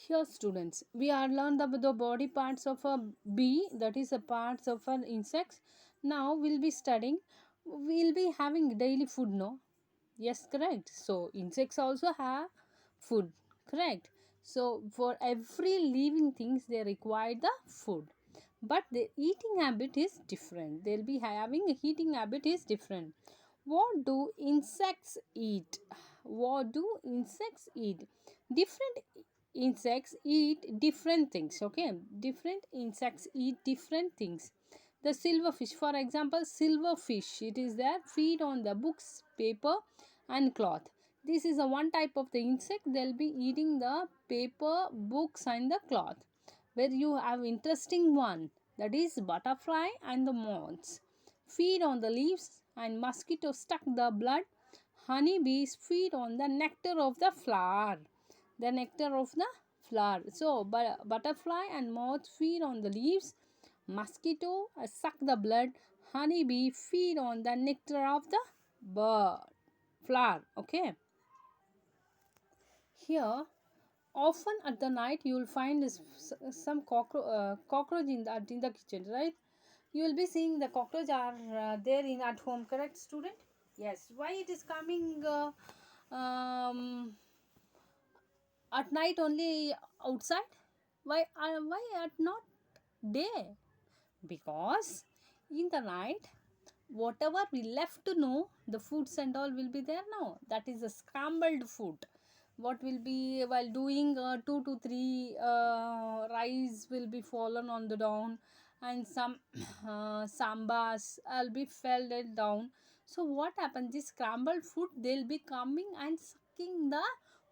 Here, students, we are learned about the body parts of a bee, that is, the parts of an insect. Now, we'll be studying, we'll be having daily food, no? Yes, correct. So, insects also have food, correct? So, for every living things, they require the food. But the eating habit is different. They'll be having a eating habit is different. What do insects eat? What do insects eat? Different insects eat different things. Okay, different insects eat different things. The silverfish, for example, silverfish, it is there, feed on the books, paper, and cloth. This is a one type of the insect. They'll be eating the paper, books, and the cloth. Where you have interesting one, that is butterfly and the moths feed on the leaves, and mosquitoes suck the blood. Honeybees feed on the nectar of the flower. The nectar of the flower. So, butterfly and moth feed on the leaves. Mosquito suck the blood. Honeybee feed on the nectar of the bird flower. Okay. Here, often at the night, you will find some cockroach in the kitchen, right? You will be seeing the cockroach are there in at home, correct, student? Yes. Why it is coming at night only outside? Why at not day? Because in the night, whatever we left to know, the foods and all will be there now. That is a scrambled food. What will be while doing 2 to 3 rice will be fallen on the down, and some sambas will be fell down. So what happens, this scrambled food, they'll be coming and sucking the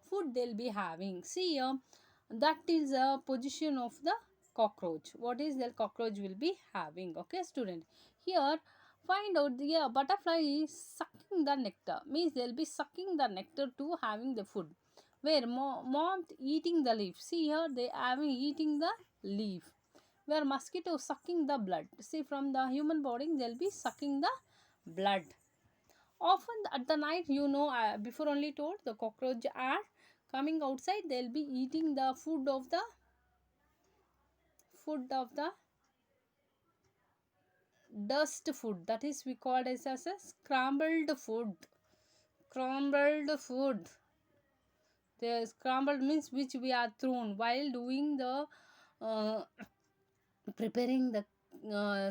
food they'll be having. See, that is a position of the cockroach. What is the cockroach will be having? Okay, student. Here, find out the butterfly is sucking the nectar, means they'll be sucking the nectar to having the food. Where moth eating the leaf. See here, they having eating the leaf. Where mosquito sucking the blood. See, from the human body, they'll be sucking the blood. Often at the night, before only told, the cockroach are coming outside. They'll be eating the food of the dust food, that is we call it as a scrambled food. The scrambled means which we are thrown while doing the uh, preparing the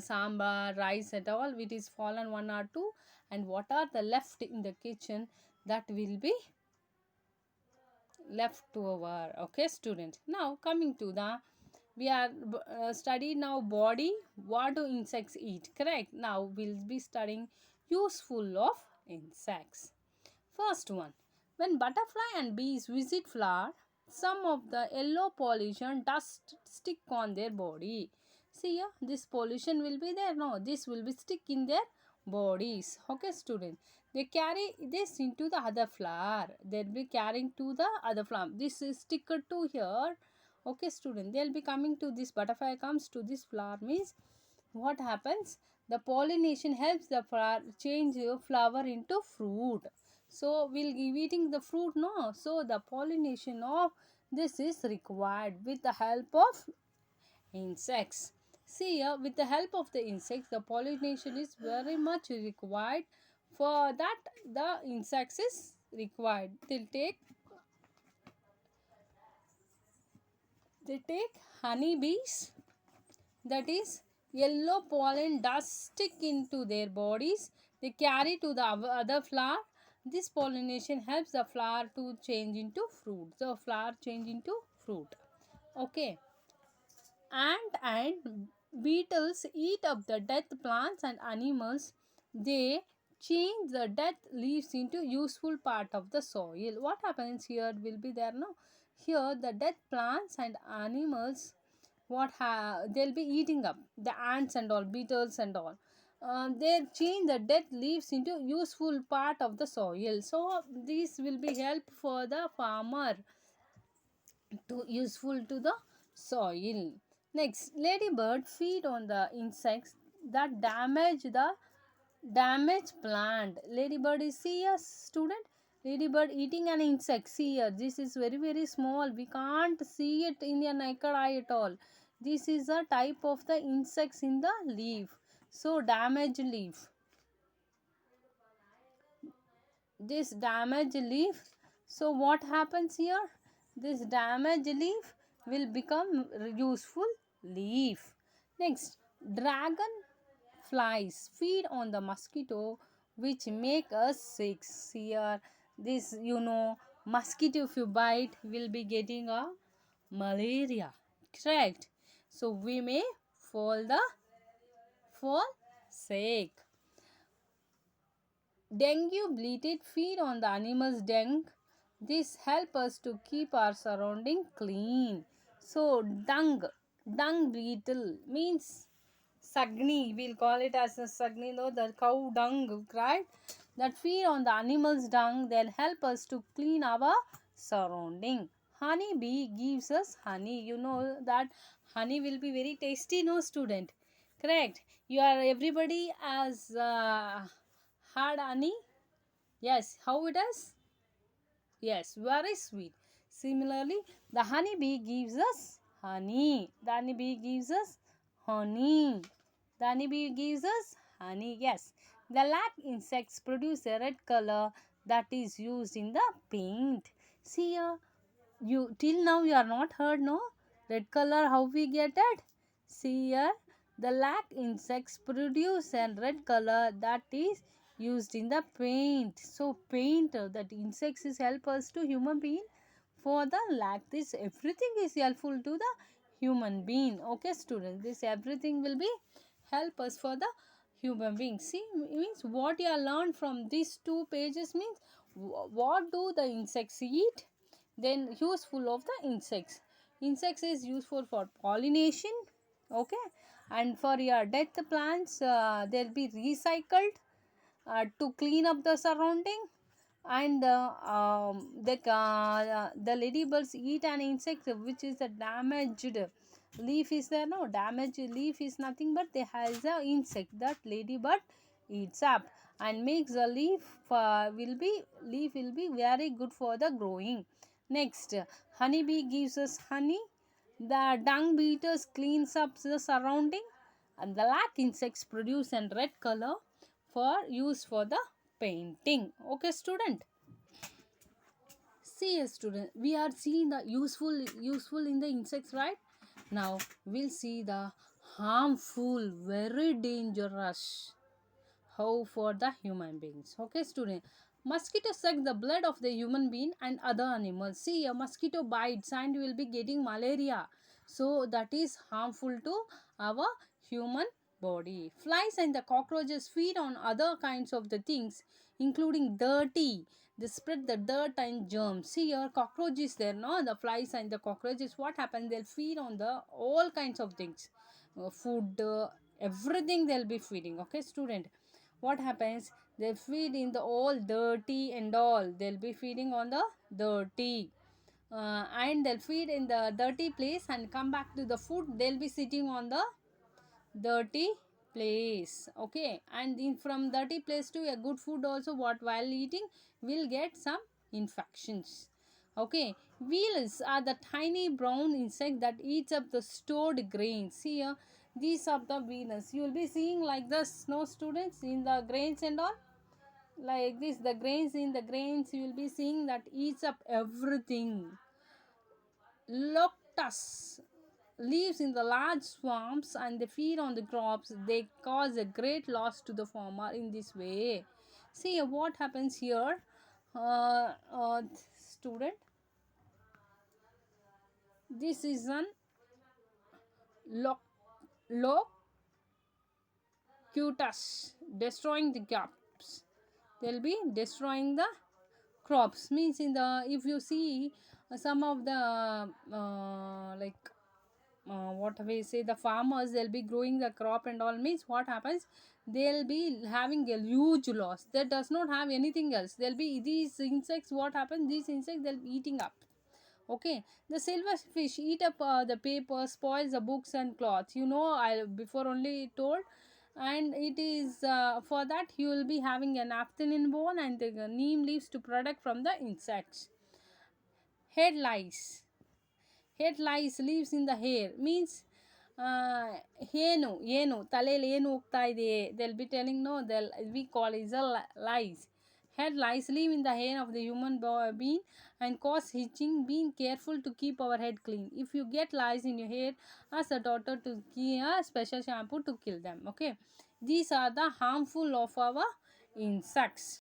sambar, rice at all, it is fallen one or two, and what are the left in the kitchen, that will be left over. Okay, student. Now coming to the, we are study now body, what do insects eat, correct? Now we'll be studying useful of insects. First one, when butterfly and bees visit flower, some of the yellow pollution dust stick on their body. See here, this pollution will be there. No, this will be stick in their bodies. Okay, student. They carry this into the other flower. They'll be carrying to the other flower. This is sticker to here. Okay, student. They'll be coming to this butterfly comes to this flower, means what happens, the pollination helps the flower change your flower into fruit. So we'll give eating the fruit, no, so the pollination of this is required with the help of insects. See here, with the help of the insects, the pollination is very much required. For that, the insects is required. They take honeybees, that is yellow pollen dust stick into their bodies. They carry to the other flower. This pollination helps the flower to change into fruit. The flower change into fruit. Okay. Ant and beetles eat up the dead plants and animals. They change the dead leaves into useful part of the soil. What happens here will be there, no? Here the dead plants and animals, they'll be eating up the ants and all, beetles and all. They change the dead leaves into useful part of the soil. So this will be help for the farmer to useful to the soil. Next, ladybird feed on the insects that damage plant. Ladybird is, see a student, Ladybird eating an insect. See here, this is very very small. We can't see it in your naked eye at all. This is a type of the insects in the leaf. So damaged leaf. This damaged leaf. So what happens here? This damaged leaf will become useful leaf. Next, dragon flies feed on the mosquito which make us sick. Here, this mosquito if you bite will be getting a malaria. Correct. So we may fall sick. Dengue bleated feed on the animal's dung. This help us to keep our surrounding clean. So dung beetle means sagni. We'll call it as a sagni, though the cow dung, right? That feed on the animal's dung. They'll help us to clean our surrounding. Honey bee gives us honey. You know that honey will be very tasty, no student? Correct. You are everybody as had honey. Yes, how it is? Yes, very sweet. Similarly, the honeybee gives us honey. The honeybee gives us honey. The honeybee gives us honey. Yes. The lac insects produce a red color that is used in the paint. See here, you till now you are not heard, no? Red color, how we get it? See here, the lac insects produce a red color that is used in the paint. So paint that insects is help us to human being for the lac. This everything is helpful to the human being. Okay, students, this everything will be help us for the human being. See, means what you have learned from these two pages means what do the insects eat, then useful of the insects is useful for pollination. Okay, and for your dead plants they'll be recycled to clean up the surrounding. And the ladybirds eat an insect which is a damaged leaf is there, no? Damaged leaf is nothing but they has a insect that ladybird eats up and makes the leaf will be very good for the growing. Next, honeybee gives us honey. The dung beetles cleans up the surrounding, and the lac insects produce a red color for use for the painting. Okay, student. See, student, we are seeing the useful in the insects, right? Now we'll see the harmful, very dangerous. How for the human beings. Okay, student. Mosquito suck the blood of the human being and other animals. See, a mosquito bites and you will be getting malaria. So that is harmful to our human body. Flies and the cockroaches feed on other kinds of the things, including dirty. They spread the dirt and germs. See, your cockroach is there, no? The flies and the cockroaches. What happens? They'll feed on the all kinds of things, food, everything they'll be feeding. Okay, student. What happens? They feed in the all dirty and all. They'll be feeding on the dirty. And they'll feed in the dirty place and come back to the food. They'll be sitting on the dirty place. Okay, and in from dirty place to a good food also, what while eating will get some infections. Okay, weevils are the tiny brown insect that eats up the stored grains. See here, these are the weevils. You will be seeing like the snow students in the grains and all, like this, the grains in the grains you will be seeing that eats up everything. Locusts lives in the large swamps and they feed on the crops. They cause a great loss to the farmer in this way. See what happens here, student. This is an locutus destroying the crops. They'll be destroying the crops. Means in the if you see some of the what we say, the farmers, they'll be growing the crop and all, means what happens, they'll be having a huge loss. That does not have anything else. They'll be these insects, what happens, these insects they'll be eating up. Okay, the silverfish eat up the paper, spoils the books and cloths. I before only told and it is for that you will be having an naphthalene bone and the neem leaves to protect from the insects. Head lice. Head lice lives in the hair means ಏನು ತಲೆಯಲ್ಲಿ ಏನು ಹೋಗ್ತಾ ಇದೆ, they'll be telling no, they'll we call is a lice. Head lice live in the hair of the human being and cause itching. Being careful to keep our head clean. If you get lice in your hair, ask the doctor to give a special shampoo to kill them. Okay, these are the harmful of our insects.